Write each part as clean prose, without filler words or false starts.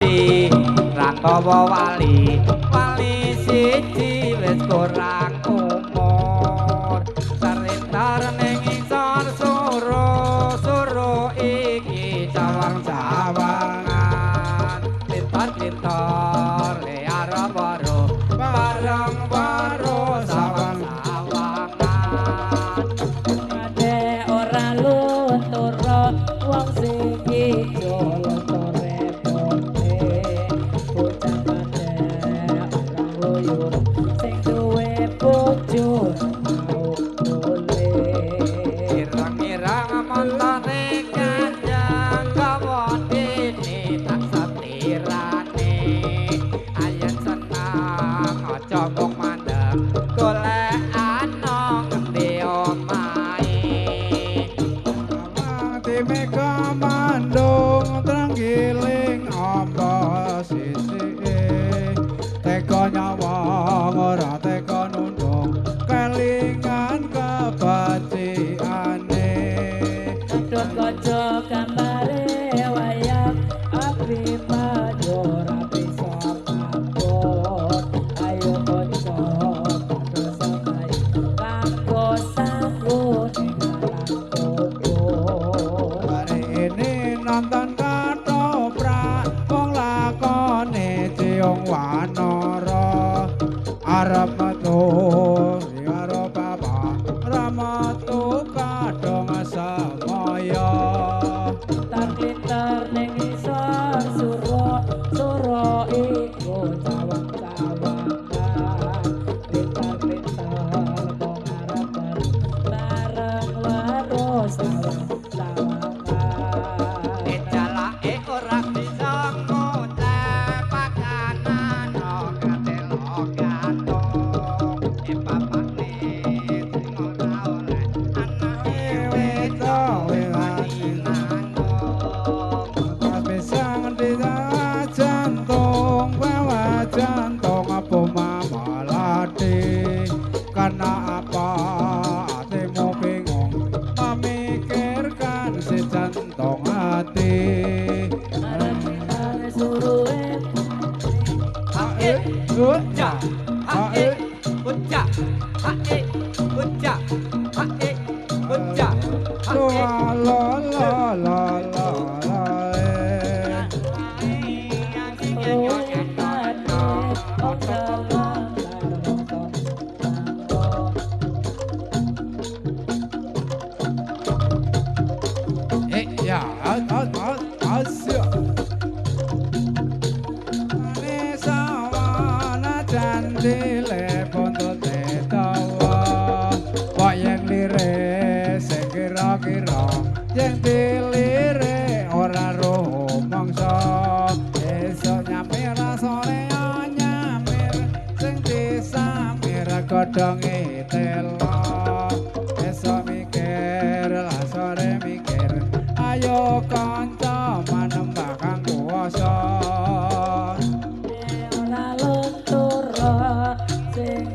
wali Rangkawa wali wali siji wis kurang umur Serintar ning isor suro iki cawang-cawangan Pintar-pintar liara baru bareng-baru sawang-sawangan Ade ora luntura wong sing ijo lontore pote bocah ade orang loyo sing duwe bojo mau boleh irang-irang montone kanjeng gawodene tak satirane ayen seneng aja mung mandeg golek ana ngendi omahe Mati mega mandung trenggiling apa sisike teka nyawang ora teka nundung kelingan kebaciane Kadut kaca gambare wayang api maju rapi sopapun ayo kaca padha samai kanggo sambut ing alam kubur hari ini nonton ketoprak wong lakone ciung wanara arep metu karo bapak ramatu kadung samaya Tar-lintar ning isor suro iku cawang-cawangan lintar-lintar mung arepan bareng weruh sawang-sawangan jalake ora bisa ngucapakanan katelo gantung papane sing ora oleh anake wedok wani nanggung pisang di jantung bawa jantung apa mamalati karena apa hatimu bingung memikirkan si jantung hati arep suruhe hae uja hae uja hae uja hae uja la la la la la ya asya ane sawana candile bontot tawa wayang lire sing kira-kira yang dilire ora roh mangsa esok nyamir sore nyamir sing disamir godhonge telo esok mikir lah sore mikir ayo kanca manembah kang kuwasa ora luntura sing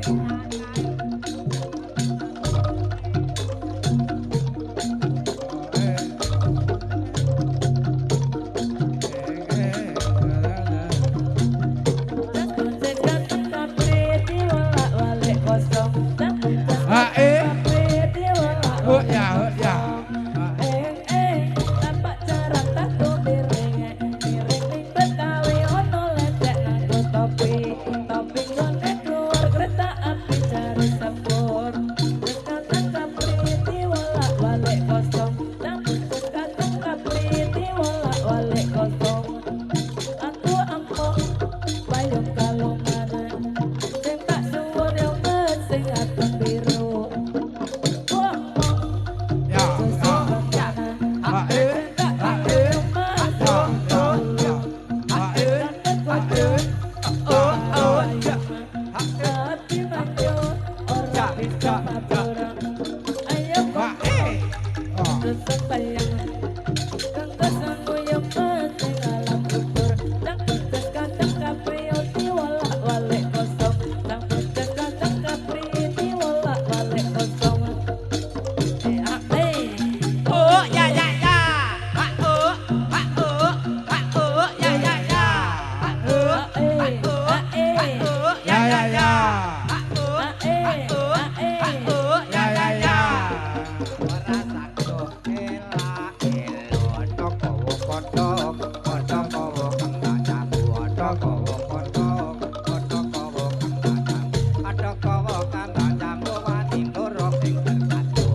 kawa kono padha kawa kang lanang ada kawa kang lanang wani loro sing bersatu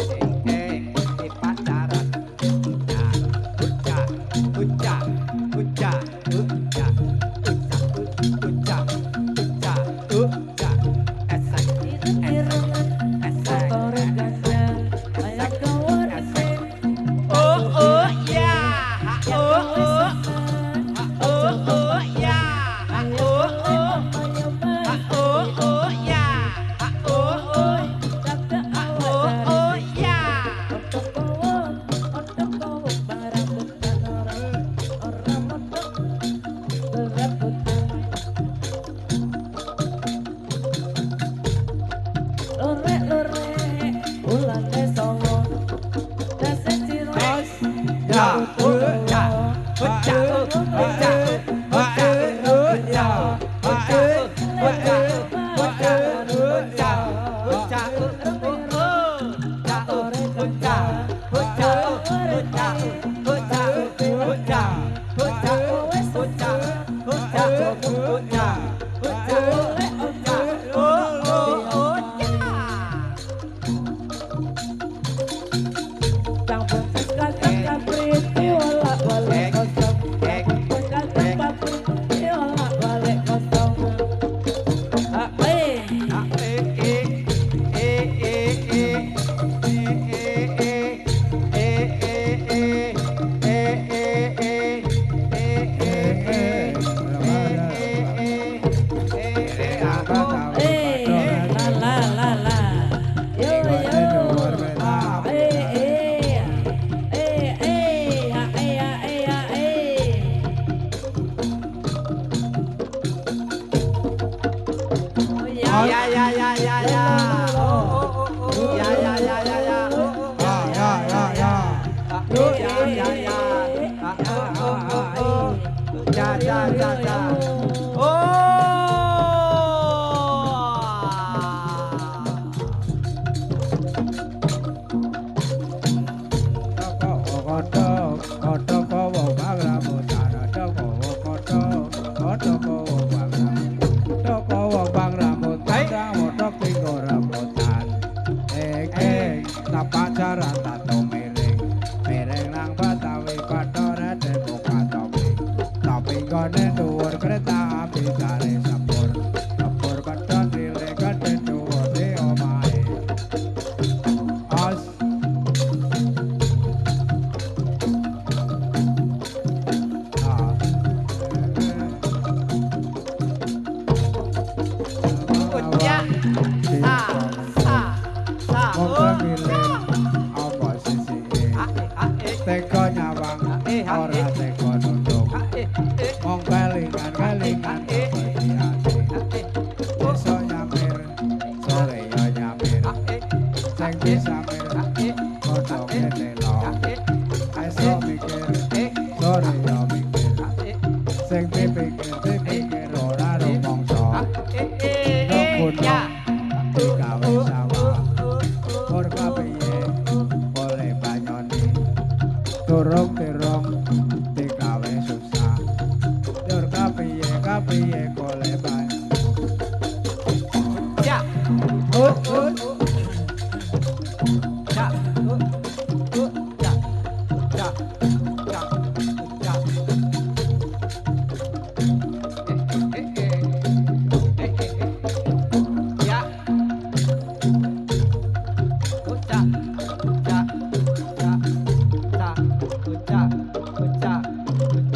sing di pacaran ucap ucap ucap ucap ucap ucap ucap esek Irungan esek motore gajah kaya kawarase oh ya oh ya oh ya oh ya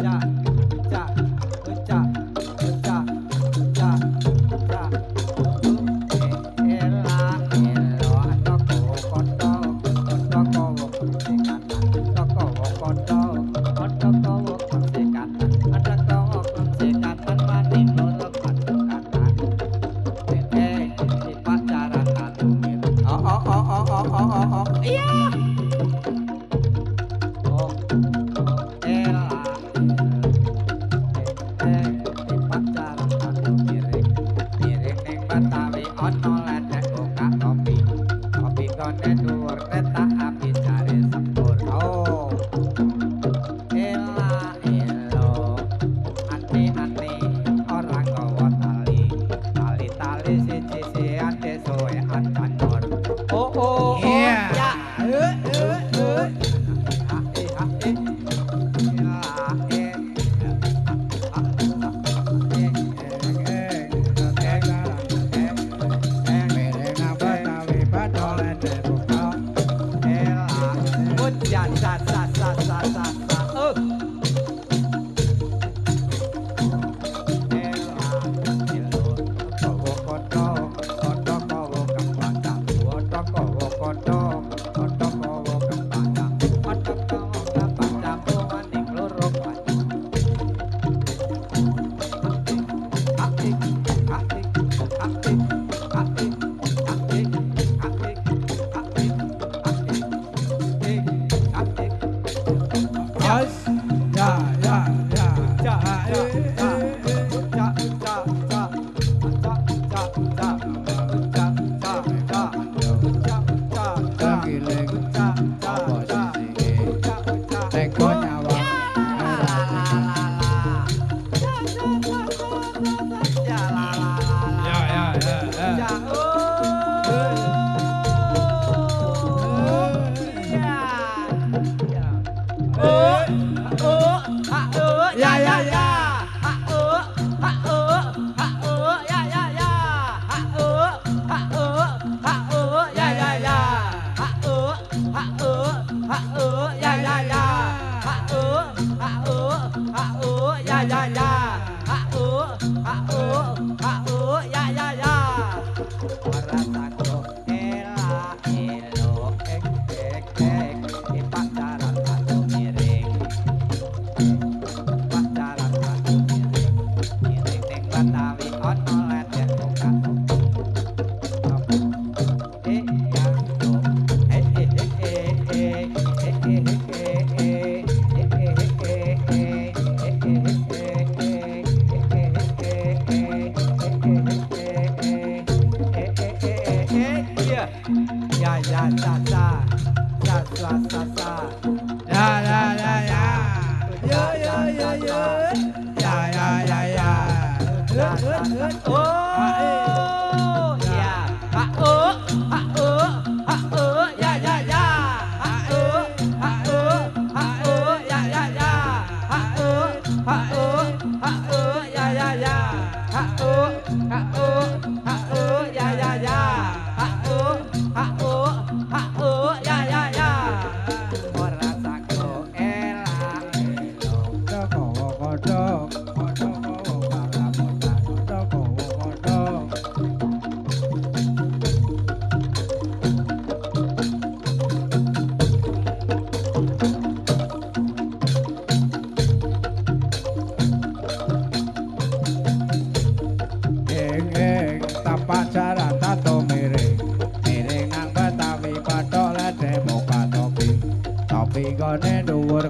ya ucap ucap ucap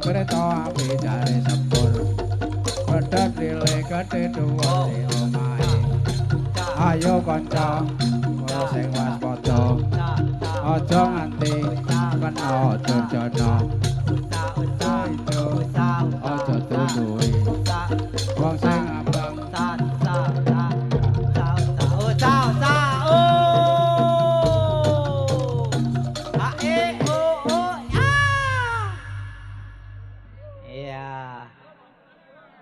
Kereta api jare sepur pedhot dile gedhe dhuwur omahe ayo kanca ora sing waspada aja nganti kena durjana aja tuluhi wong sing abang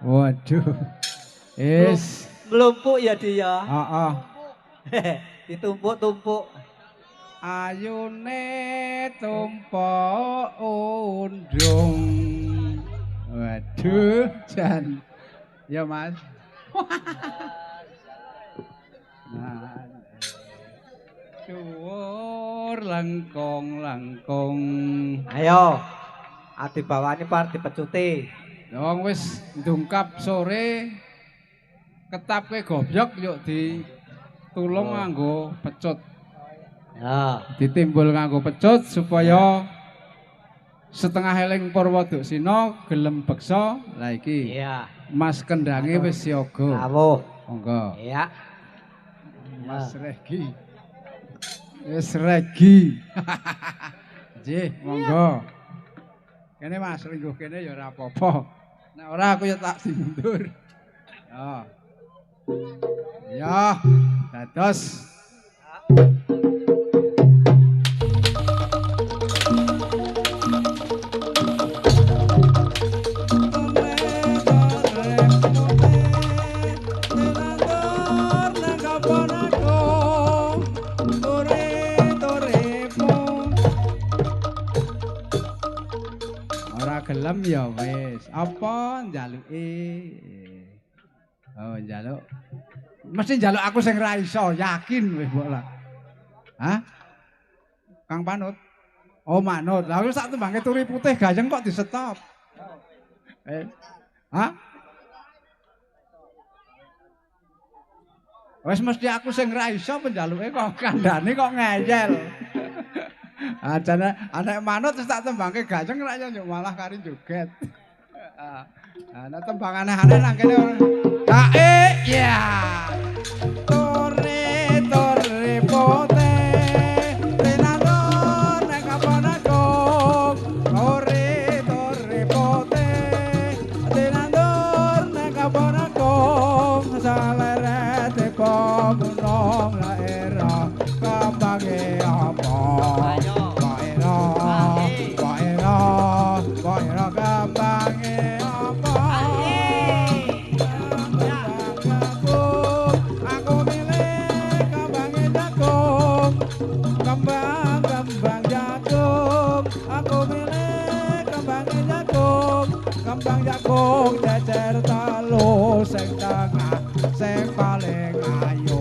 waduh, Ngelumpuk ya dia. Heeh. Ditumpuk-tumpuk. Ayune tumpuk undung. Waduh, Jan. Ya, Mas. Nah. Dhuwur langkung-langkung. Ayo. Ati bawani par dipecuti. Wong wis ndungkap sore ketapke gobyok yuk ditulung nganggo pecut. Ya, Ditimbul nganggo pecut supaya setengah eling Purwoduksina gelem beksa. Lah iki. iya. Mas Kendange wis siaga. Awuh. Monggo. Iya. Mas Regi. Wis Regi. Nggih, monggo. Kene Mas lingguh kene ya ora apa-apa. Nek ora aku ya tak dimundur. Ya. Ya, dados. Gelem ya wis, apa njaluke? Oh, njaluk. Mesti njaluk aku sing ra iso, yakin wis mbok lah. Hah? Kang Panut. Oh, manut. Lah wis sak tembange turi putih gayeng kok di-stop. Hah? Wis mesti aku sing ra iso penjaluke kok kandhane kok ngeyel. Ajane anek manut wis tak tembangke gayeng rak yo malah kari joget. Ana tembang aneh-aneh nang kene. Kae ya. Tore tore pote. Tenaton nek kapanako. Tore tore pote. Tenaton nek kapanako. Salere te gunung laera kambange apa. Koiro gambange apa? Aku milih gambange jagung, kambang jagung. Aku milih gambange jagung, kambang jagung jejer telu sing tengah sing paling ayu.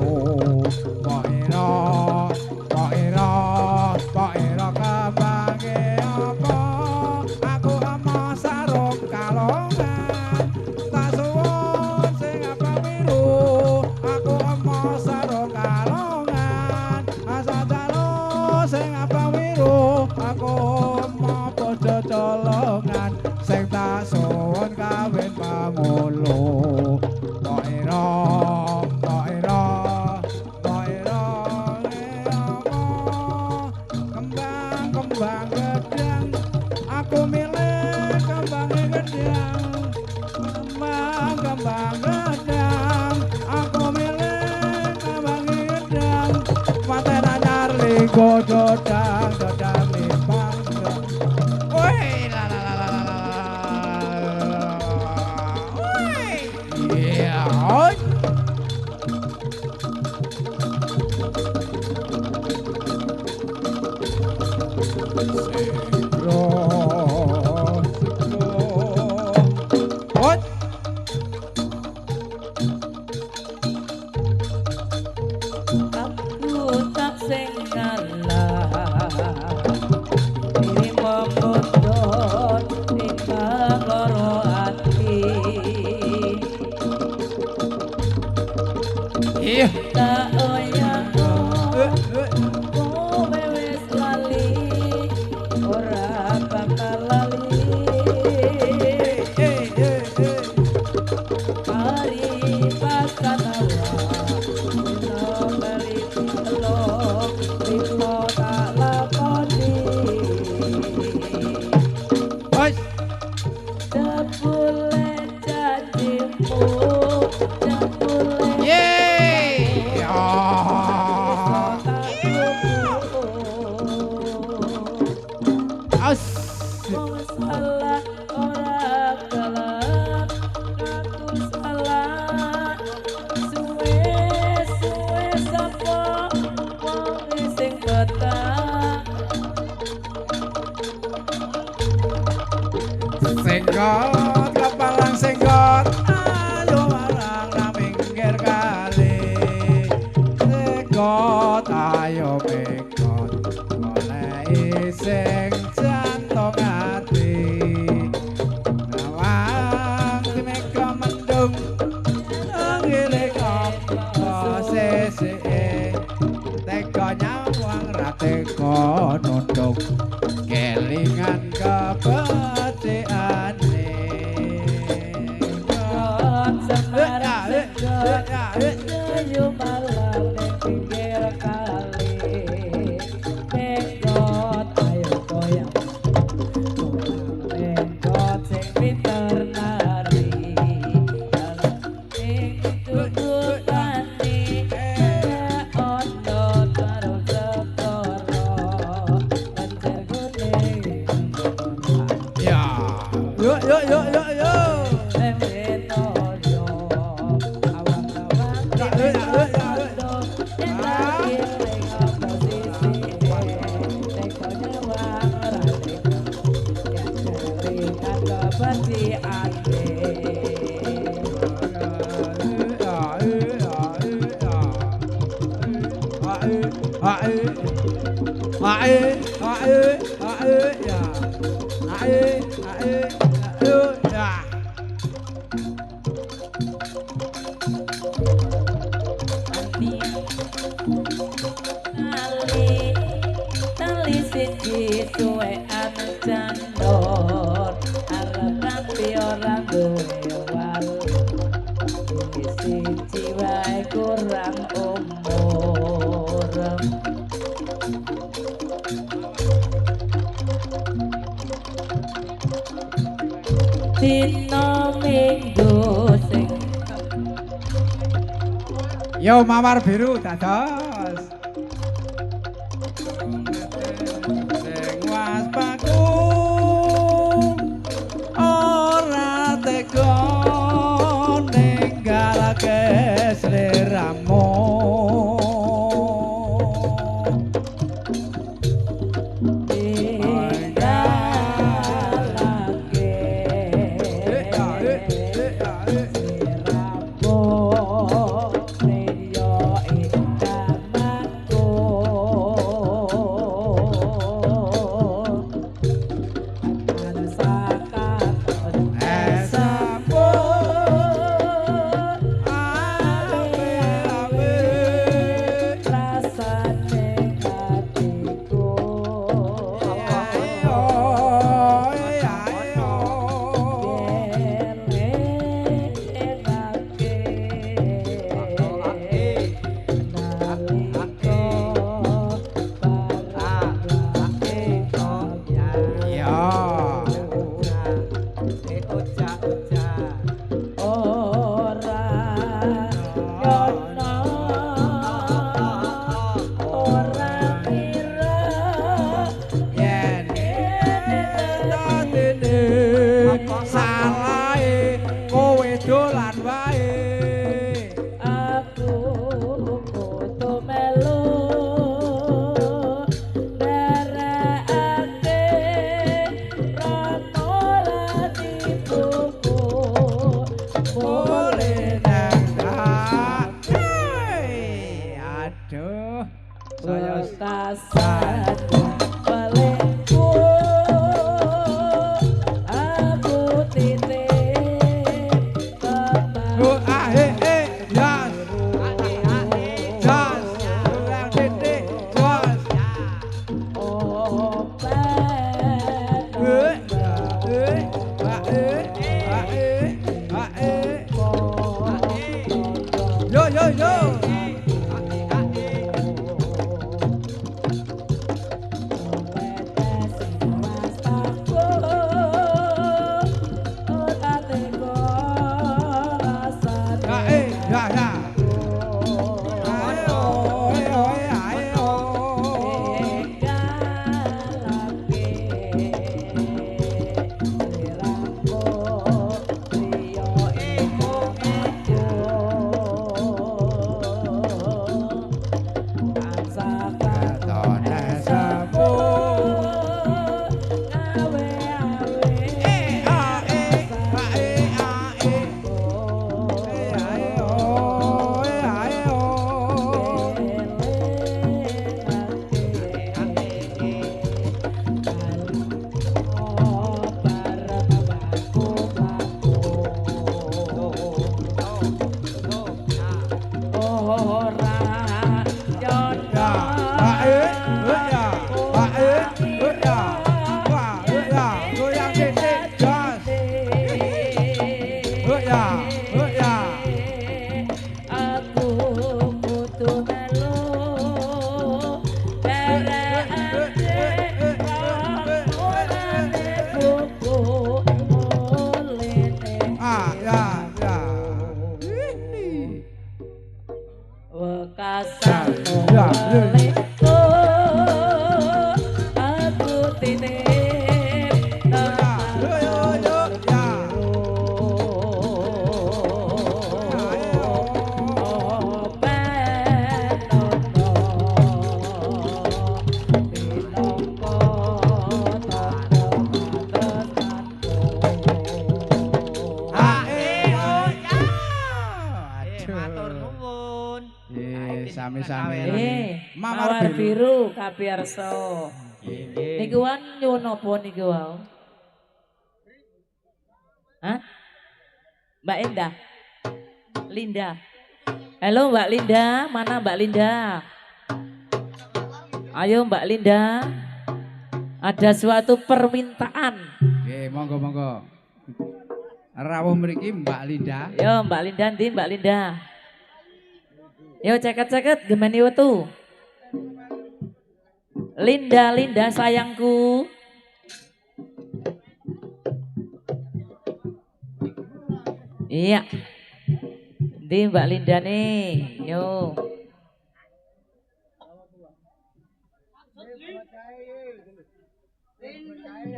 Koiro gambange apa? Aku ama sarung kalongan, tak suwun sing abang biru. Aku ama sarung kalongan, asal jalo sing abang biru. Aku ama bojo colongan, sing tak suwun kawin pamulu. Kembang gedang, aku milih kembang gedang. Kembang gedang, aku Go dodang dodang limbang. Woi la la la la la la. Woi. Iya. Oi. Oi. Aku tak sing ngalah diri memundut timbang loro ati Iya. tak oyang kowe wis lali ora bakal lali hari pasanawa beri lo ritmo tak lakoni Oi. jebule janjimu jebule Yeay. ritmo tak As. Wong salah ora gelem aku salah suwe sapa wong sing betah Senggot kepalang senggot ayo marang nang pinggir kali senggot ayo menggot goleki sing jantung ati nawang timeka mendung ngiling apa sesike teka nyawang ra teka nundung kelingan kebahagiaane sembarang senggot ayo malam ning pinggir kali menggot ayo goyang menggot sing pinter nari ing tututane ono karo sekoro banjir gune ya yuk yuk yuk yuk yuk Tali siji suwean candor arep rapi ora duwe wali siji wae kurang umur dina minggu sing yo mawar biru dados sing waspaku ora tega ninggalake sliramu ape Yo yo yo. Ya ya. Ayo ayo ayo. Mawar biru kapiyarsa. Niku wan nyuwun apa niku wau? Hah? Mbak Endah. Linda. Halo Mbak Linda, mana Mbak Linda? Ayo Mbak Linda. Ada suatu permintaan. Nggih, monggo monggo. Rawuh mriki Mbak Linda. Yo Mbak Linda ndi Mbak Linda? Yo ceket-ceket gemeni wetu. Linda, Linda sayangku. Iya. Ndi Mbak Linda nih. Yo.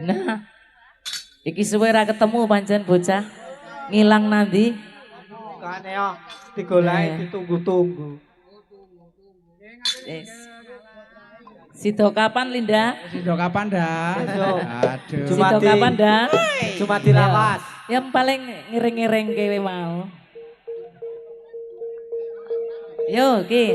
Nah. Iki suwe ra ketemu pancen bocah. Ngilang nanti. Kan ya digoleki ditunggu-tunggu. Yes. Sido kapan Linda? Sido kapan dah? Besok. Aduh. Sido kapan dah? Cuma di lawas. Yang paling ngiring-ngiring kewe mau. Yo, ki.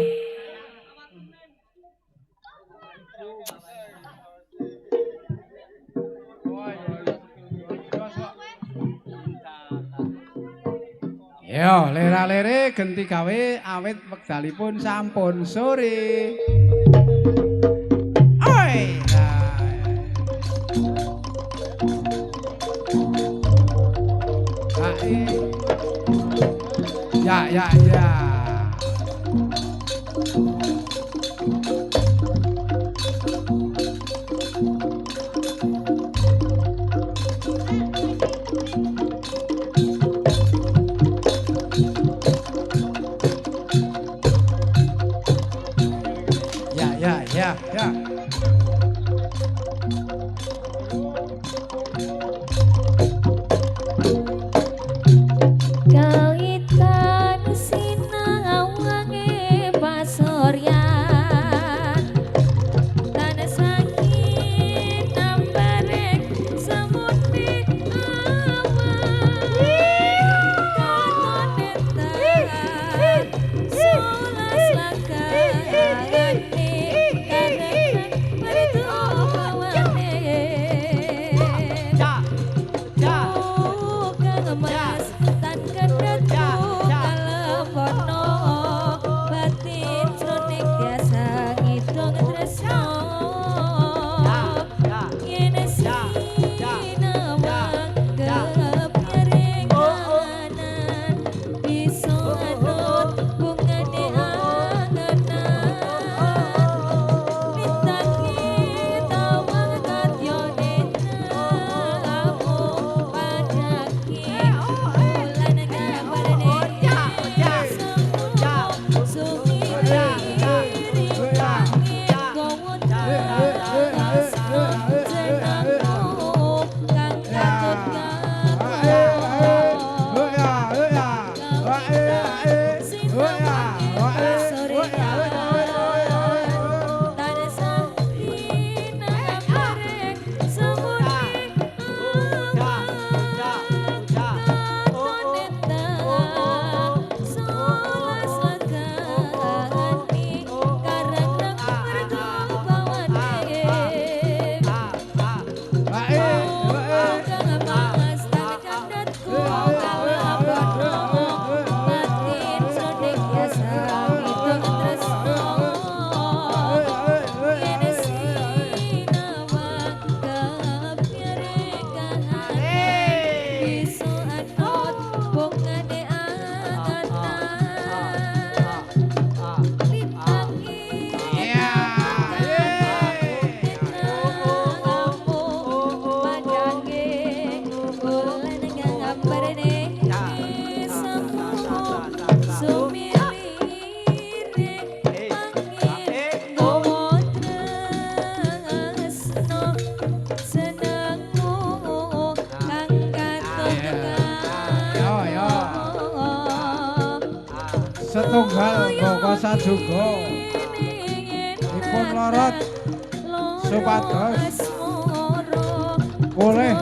Yo, lera-lere genti gawe awit wekdalipun sampun sore. Oi. Ya, ya, ya. Ya, ya. Kawitan sinar Setunggal boko sajuga dipun lorot supados boleh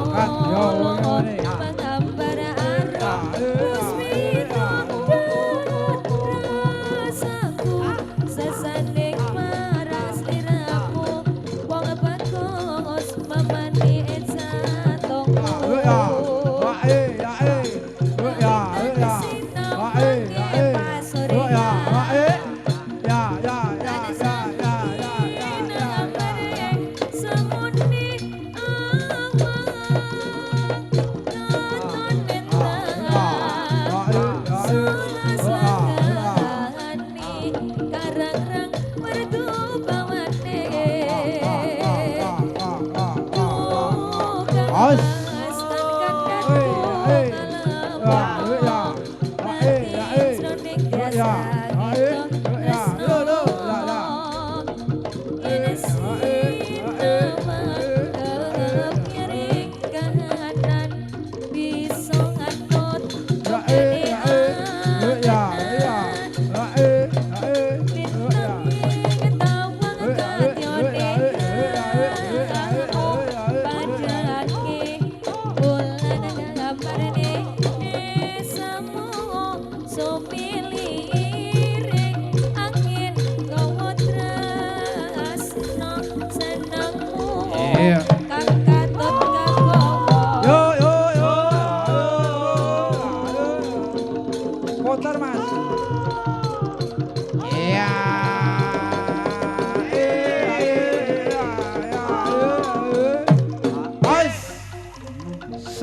kadya wongone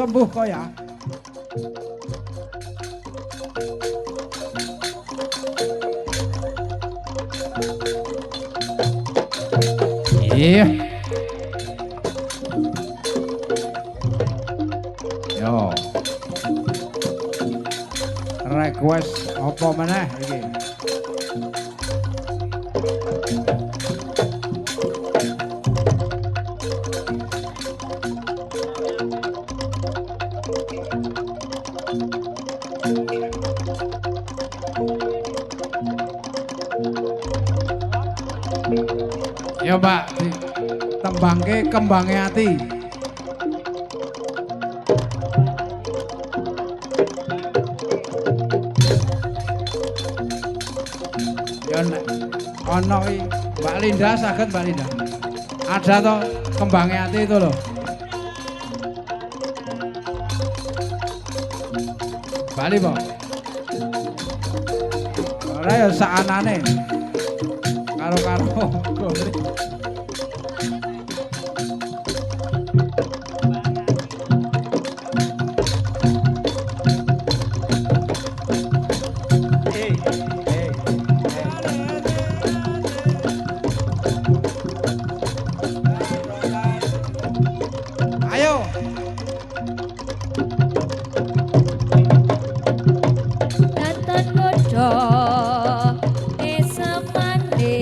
sembuh kok ya. Iya. Yo. Request apa meneh iki? Ya Mbak, tembangke kembange ati. Ya nek ana iki Mbak Linda saged Mbak Linda. Ada toh kembange ati itu loh. Bali po. Ora ya sakanane. Karo-karo gori. Ayo. Danten godho desa mande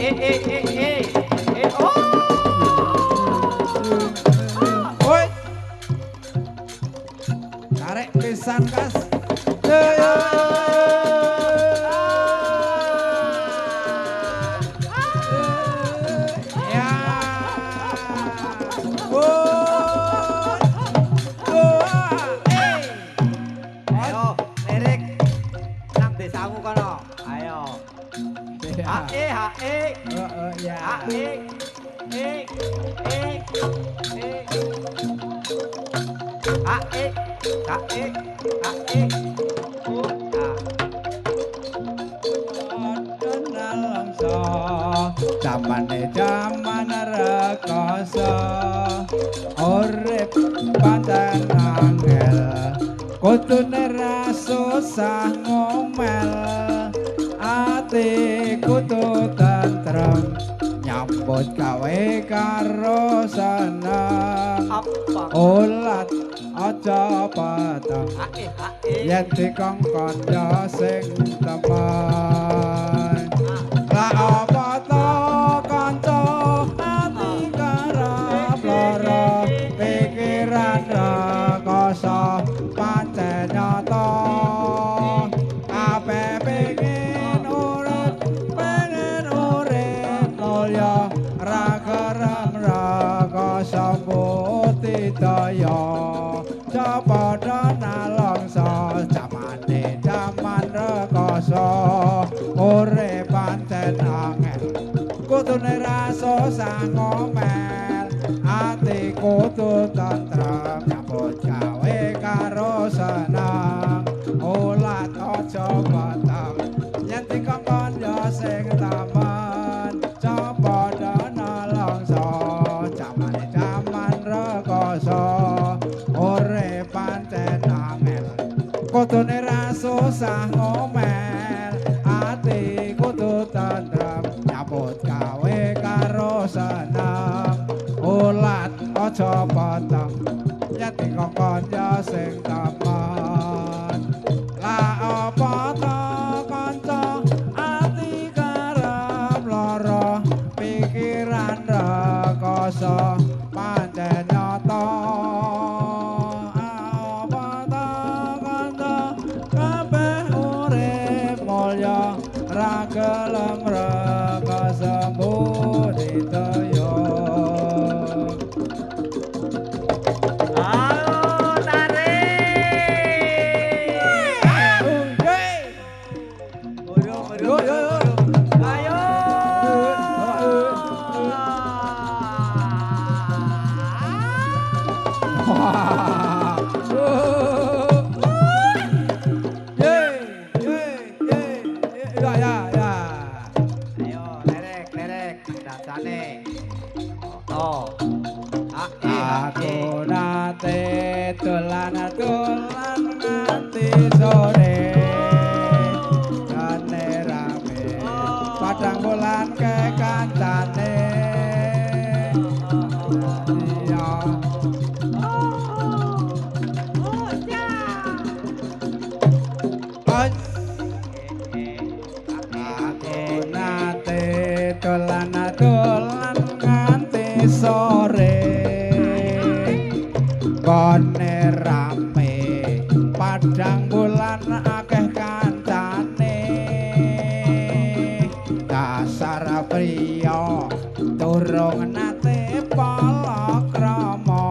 Oh. Woi. Tarik pisan kas. Ya. Ayo, lirik nang desamu kono. Ayo. Hae. Ya. Hae. Hae. Jamane jaman rekoso urip pancen angel kudune ra susah ngomel ati kudu tentrem nyambut gawe karo seneng Apa? ulat aja patah Hae. yen dikongkon ya sing temen la apa to kanca ati karep lara pikiran rekoso pancen nyata kabeh pengen urip mulya ra kerem rekoso budidaya padha nalongso jamane jaman rekoso urip pancen angel kudune ra susah ngomel ati kudu tentrem nyambut gawe karo seneng ulat aja batang yen dikongkon ya sing taman padha nalongso jamane jaman rekoso urip pancen angel kudune ra susah ngomel ati kudu tentrem nyambut gawe karo seneng ulat aja potong yen dikongkon ya sing taman la apa to kanca ati karep lara pikiran rekoso pancen nyata ra gelem rekoso budidaya Ayo tarik. Yo. Ayo. Ayo, lerek, dasane. Oh. Aku nate dolan nganti sore kane rame padang bulan ke kancane iya aku nate dolan nganti sore kone rame padang bulan akeh kancane dasar priya durung nate palakrama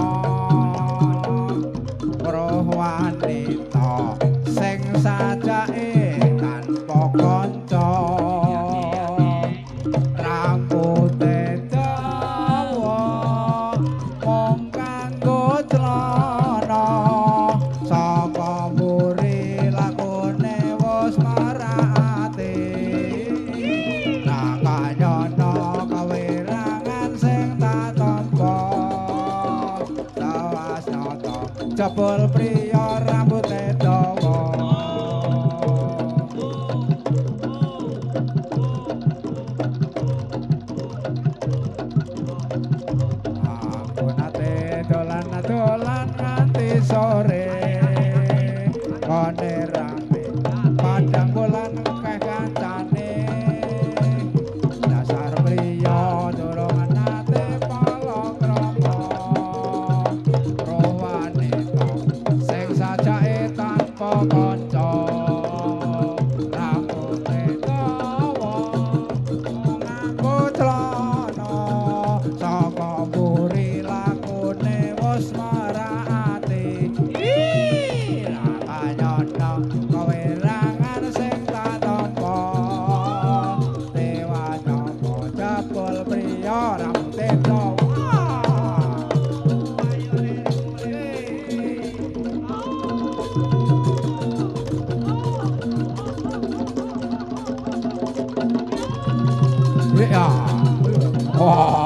roh wanita sing sajake tanpa kanca rambute dawa mung kanggo celana saka mburi lakune wis marake nakanyana kawirangan sing tak tampa tawas nyata jebul priya rambute dawa aku nate dolan nganti sore kone rame padang bulan akeh kancane dasar ya. Wah.